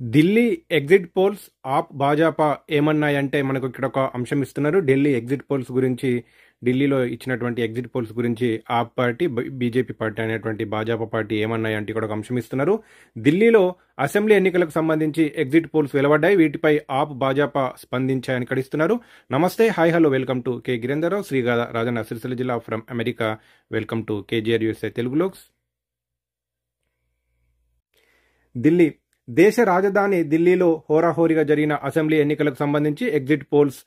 Delhi exit polls ఆప్ భాజపా ఏమన్నాయంటే మనకు ఇక్కడ ఒక అంశం ఇస్తున్నారు. ఢిల్లీ ఎగ్జిట్ పోల్స్ గురించి, ఢిల్లీలో ఇచ్చినటువంటి ఎగ్జిట్ పోల్స్ గురించి ఆప్ పార్టీ, బీజేపీ పార్టీ అనేటువంటి భాజపా పార్టీ ఏమన్నాయంటే ఇక్కడ ఒక అంశం ఇస్తున్నారు. ఢిల్లీలో అసెంబ్లీ ఎన్నికలకు సంబంధించి ఎగ్జిట్ పోల్స్ వెలువడ్డాయి. వీటిపై ఆప్ భాజపా స్పందించాయని ఇక్కడ ఇస్తున్నారు. నమస్తే, hi, hello, welcome to K Girender Rao, శ్రీగాధ రాజన్న సిరిసిల్ల జిల్లా from America. Welcome to KGR USA Telugu folks. Delhi దేశ రాజధాని ఢిల్లీలో హోరాహోరీగా జరిగిన అసెంబ్లీ ఎన్నికలకు సంబంధించి ఎగ్జిట్ పోల్స్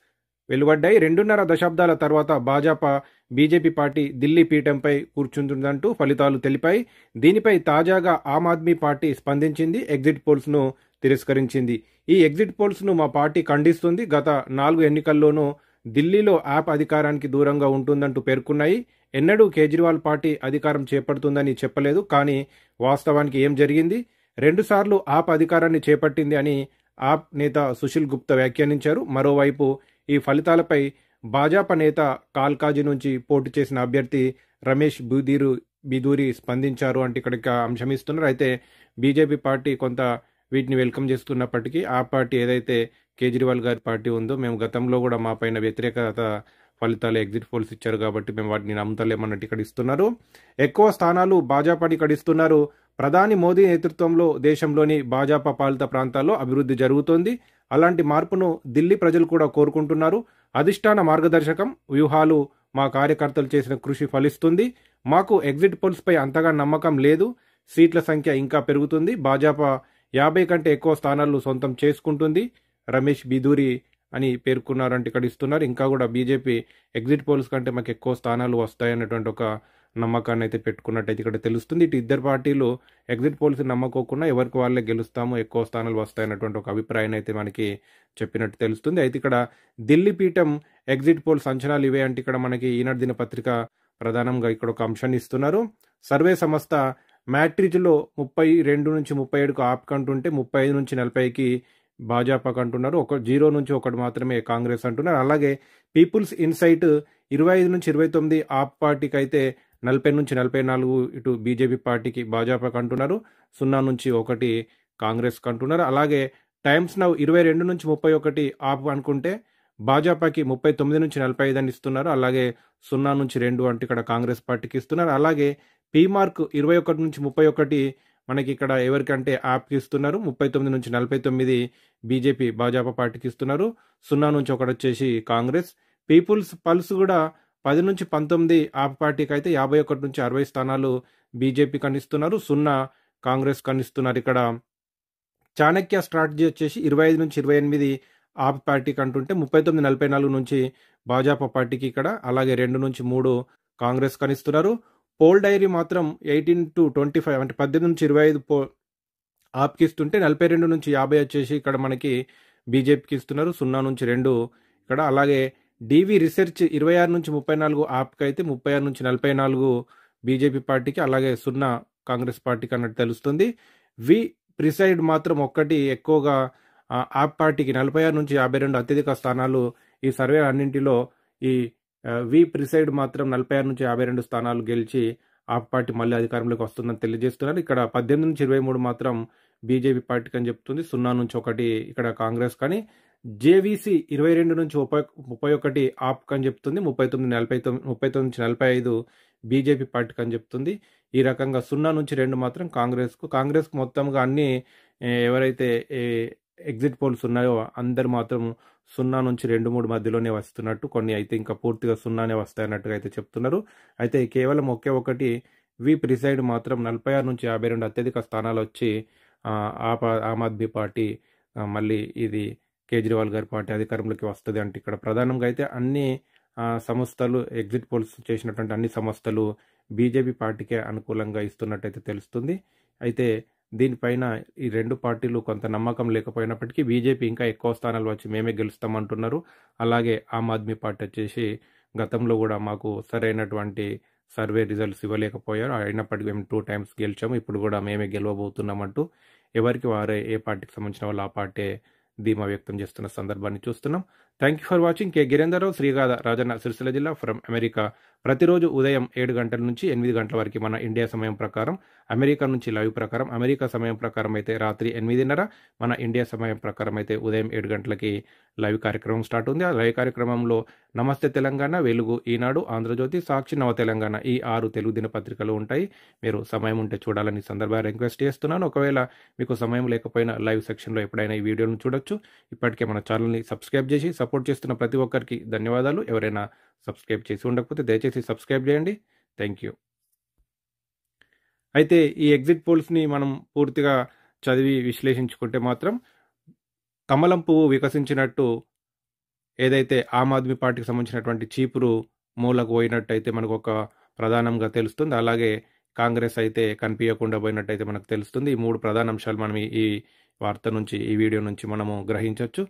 వెలువడ్డాయి. 2.5 దశాబ్దాల తర్వాత భాజపా బీజేపీ పార్టీ ఢిల్లీ పీఠంపై కూర్చుంటుందంటూ ఫలితాలు తెలిపాయి. దీనిపై తాజాగా ఆమ్ ఆద్మీ పార్టీ స్పందించింది, ఎగ్జిట్ పోల్స్ ను తిరస్కరించింది. ఈ ఎగ్జిట్ పోల్స్ ను మా పార్టీ ఖండిస్తుంది. గత 4 ఎన్నికల్లోనూ ఢిల్లీలో యాప్ అధికారానికి దూరంగా ఉంటుందంటూ పేర్కొన్నాయి. ఎన్నడూ కేజ్రీవాల్ పార్టీ అధికారం చేపడుతుందని చెప్పలేదు. కానీ వాస్తవానికి ఏం జరిగింది? 2 సార్లు ఆప్ అధికారాన్ని చేపట్టింది అని ఆప్ నేత సుశీల్ గుప్తా వ్యాఖ్యానించారు. మరోవైపు ఈ ఫలితాలపై భాజపా నేత కాల్కాజీ నుంచి పోటీ చేసిన అభ్యర్థి రమేష్ బిధూరి స్పందించారు అంటే ఇక్కడ అంశం ఇస్తున్నారు. అయితే బీజేపీ పార్టీ కొంత వీటిని వెల్కమ్ చేస్తున్నప్పటికీ ఆ పార్టీ ఏదైతే కేజ్రీవాల్ గారి పార్టీ ఉందో, మేము గతంలో కూడా మా పైన వ్యతిరేకత ఫలితాలు ఎగ్జిట్ పోల్స్ ఇచ్చారు కాబట్టి మేము వాటిని నమ్ముతలేమన్నట్టు ఇక్కడ ఇస్తున్నారు. ఎక్కువ స్థానాలు భాజపాని ఇక్కడ ఇస్తున్నారు. ప్రధాని మోదీ నేతృత్వంలో దేశంలోని భాజపా పాలిత ప్రాంతాల్లో అభివృద్ధి జరుగుతోంది. అలాంటి మార్పును ఢిల్లీ ప్రజలు కూడా కోరుకుంటున్నారు. అధిష్టాన మార్గదర్శకం, వ్యూహాలు, మా కార్యకర్తలు చేసిన కృషి ఫలిస్తుంది. మాకు ఎగ్జిట్ పోల్స్ పై అంతగా నమ్మకం లేదు. సీట్ల సంఖ్య ఇంకా పెరుగుతుంది. భాజపా 50 కంటే ఎక్కువ స్థానాలు సొంతం చేసుకుంటుంది. రమేష్ బిధూరి అని పేర్కొన్నారంటే ఇక్కడ ఇస్తున్నారు. ఇంకా కూడా బీజేపీ ఎగ్జిట్ పోల్స్ కంటే మాకు ఎక్కువ స్థానాలు వస్తాయన్నటువంటి ఒక నమ్మకాన్ని అయితే పెట్టుకున్నట్టయితే ఇక్కడ తెలుస్తుంది. ఇటు ఇద్దరు పార్టీలు ఎగ్జిట్ పోల్స్ నమ్మకోకుండా ఎవరికి వాళ్ళే గెలుస్తాము, ఎక్కువ స్థానాలు వస్తాయన్నటువంటి ఒక అభిప్రాయాన్ని అయితే మనకి చెప్పినట్టు తెలుస్తుంది. అయితే ఇక్కడ ఢిల్లీ పీఠం ఎగ్జిట్ పోల్స్ అంచనాలు ఇవే అంటే ఇక్కడ మనకి ఈనాడు దినపత్రిక ప్రధానంగా ఇక్కడ ఒక అంశాన్ని ఇస్తున్నారు. సర్వే సంస్థ మ్యాట్రిజ్లో 32 నుంచి 37కు ఆప్ కంటుంటే 35 నుంచి 40కి భాజపాకు అంటున్నారు. 0 నుంచి 1 మాత్రమే కాంగ్రెస్ అంటున్నారు. అలాగే పీపుల్స్ ఇన్సైట్ 25 నుంచి 29 ఆప్ పార్టీకి అయితే 40 నుంచి 44 ఇటు బీజేపీ పార్టీకి భాజపాకు అంటున్నారు. 0 నుంచి 1 కాంగ్రెస్ అంటున్నారు. అలాగే టైమ్స్ నౌ 22 నుంచి 31 ఆప్ అనుకుంటే భాజపాకి 39 నుంచి 45 అని ఇస్తున్నారు. అలాగే 0 నుంచి 2 అంటే ఇక్కడ కాంగ్రెస్ పార్టీకి ఇస్తున్నారు. అలాగే పీమార్క్ 21 నుంచి 31 మనకి ఇక్కడ ఎవరికంటే యాప్కి ఇస్తున్నారు. 39 నుంచి 49 బీజేపీ భాజపా పార్టీకి ఇస్తున్నారు. 0 నుంచి 1 వచ్చేసి కాంగ్రెస్. పీపుల్స్ పల్స్ కూడా 10 నుంచి 19 ఆప్ పార్టీకి అయితే 51 నుంచి 60 స్థానాలు బీజేపీ కనిస్తున్నారు. 0 కాంగ్రెస్ కనిస్తున్నారు. ఇక్కడ చాణక్య స్ట్రాటజీ వచ్చేసి 25 నుంచి 28 ఆప్ పార్టీకి అంటుంటే 39-44 నుంచి భాజపా పార్టీకి ఇక్కడ, అలాగే 2 నుంచి 3 కాంగ్రెస్ కనిస్తున్నారు. పోల్ డైరీ మాత్రం 18 to 25 అంటే 18 నుంచి 25 ఆప్కి ఇస్తుంటే 42 నుంచి 50 వచ్చేసి ఇక్కడ మనకి బీజేపీకి ఇస్తున్నారు. 0 నుంచి 2 ఇక్కడ. అలాగే డివి రీసెర్చ్ 26 నుంచి 34 ఆప్కి అయితే 36 నుంచి 44 బీజేపీ పార్టీకి, అలాగే 0 కాంగ్రెస్ పార్టీకి అన్నట్టు తెలుస్తుంది. వి ప్రిసైడ్ మాత్రం ఒక్కటి ఎక్కువగా ఆప్ పార్టీకి 46 నుంచి 52 అత్యధిక స్థానాలు ఈ సర్వే అన్నింటిలో ఈ వి ప్రిసైడ్ మాత్రం 46 నుంచి 52 స్థానాలు గెలిచి ఆప్ పార్టీ మళ్ళీ అధికారంలోకి వస్తుందని తెలియజేస్తున్నారు. ఇక్కడ 18 నుంచి 23 మాత్రం బీజేపీ పార్టీకి అని చెప్తుంది. 0 నుంచి 1 ఇక్కడ కాంగ్రెస్ కానీ. జేవీసీ 22 నుంచి 31 ఆప్ అని చెప్తుంది. 39 నుంచి 45 బీజేపీ పార్టీకి అని చెప్తుంది. ఈ రకంగా 0 నుంచి 2 మాత్రం కాంగ్రెస్కు మొత్తంగా అన్ని ఎవరైతే ఎగ్జిట్ పోల్స్ ఉన్నాయో అందరు మాత్రం 0 నుంచి 2-3 మధ్యలోనే వస్తున్నట్టు, కొన్ని అయితే ఇంకా పూర్తిగా 0నే వస్తాయన్నట్టుగా అయితే చెప్తున్నారు. అయితే కేవలం ఒకటి వి ప్రిసైడ్ మాత్రం 46 నుంచి 52 అత్యధిక స్థానాలు వచ్చి ఆమ్ ఆద్మీ పార్టీ మళ్ళీ ఇది కేజ్రీవాల్ గారి పార్టీ అధికారంలోకి వస్తుంది అంటే ఇక్కడ ప్రధానంగా అయితే అన్ని సంస్థలు ఎగ్జిట్ పోల్స్ చేసినటువంటి అన్ని సంస్థలు బీజేపీ పార్టీకే అనుకూలంగా ఇస్తున్నట్టయితే తెలుస్తుంది. అయితే దీనిపైన ఈ 2 పార్టీలు కొంత నమ్మకం లేకపోయినప్పటికీ బీజేపీ ఇంకా ఎక్కువ స్థానాలు వచ్చి మేమే గెలుస్తామంటున్నారు. అలాగే ఆమ్ ఆద్మీ పార్టీ వచ్చేసి గతంలో కూడా మాకు సరైనటువంటి సర్వే రిజల్ట్స్ ఇవ్వలేకపోయారు, అయినప్పటికీ మేము 2 times గెలిచాము, ఇప్పుడు కూడా మేమే గెలవబోతున్నామంటూ ఎవరికి వారే ఏ పార్టీకి సంబంధించిన వాళ్ళు ఆ పార్టీ ధీమా వ్యక్తం చేస్తున్న సందర్భాన్ని చూస్తున్నాం. Thank you for watching. K Girender Rao, శ్రీగాధ రాజన్న సిరిసిల్ల జిల్లా ఫ్రమ్ అమెరికా. ప్రతిరోజు ఉదయం 7 గంటల నుంచి 8 గంటల వరకు మన ఇండియా సమయం ప్రకారం, అమెరికా నుంచి లైవ్ ప్రకారం, అమెరికా సమయం ప్రకారం అయితే రాత్రి 8:30, మన ఇండియా సమయం ప్రకారం అయితే ఉదయం 7 గంటలకి లైవ్ కార్యక్రమం స్టార్ట్ ఉంది. ఆ లైవ్ కార్యక్రమంలో నమస్తే తెలంగాణ, వెలుగు, ఈనాడు, ఆంధ్రజ్యోతి, సాక్షి, నవ తెలంగాణ ఈ 6 తెలుగు దినపత్రికలు ఉంటాయి. మీరు సమయం ఉంటే చూడాలని సందర్భంగా రిక్వెస్ట్ చేస్తున్నాను. ఒకవేళ మీకు సమయం లేకపోయినా లైవ్ సెక్షన్లో ఎప్పుడైనా ఈ వీడియోను చూడొచ్చు. ఇప్పటికే మన ఛానల్ని సబ్స్క్రైబ్ చేసి సపోర్ట్ చేస్తున్న ప్రతి ఒక్కరికి ధన్యవాదాలు. ఎవరైనా సబ్స్క్రైబ్ చేసి ఉండకపోతే దయచేసి సబ్స్క్రైబ్ చేయండి. Thank you. అయితే ఈ ఎగ్జిట్ పోల్స్ని మనం పూర్తిగా చదివి విశ్లేషించుకుంటే మాత్రం కమలం పువ్వు వికసించినట్టు ఏదైతే ఆమ్ ఆద్మీ పార్టీకి సంబంధించినటువంటి చీపురు మూలకు పోయినట్టయితే మనకు ఒక ప్రధానంగా తెలుస్తుంది. అలాగే కాంగ్రెస్ అయితే కనిపించకుండా పోయినట్టయితే మనకు తెలుస్తుంది. ఈ 3 ప్రధాన అంశాలు మనం ఈ వార్త నుంచి, ఈ వీడియో నుంచి మనము గ్రహించవచ్చు.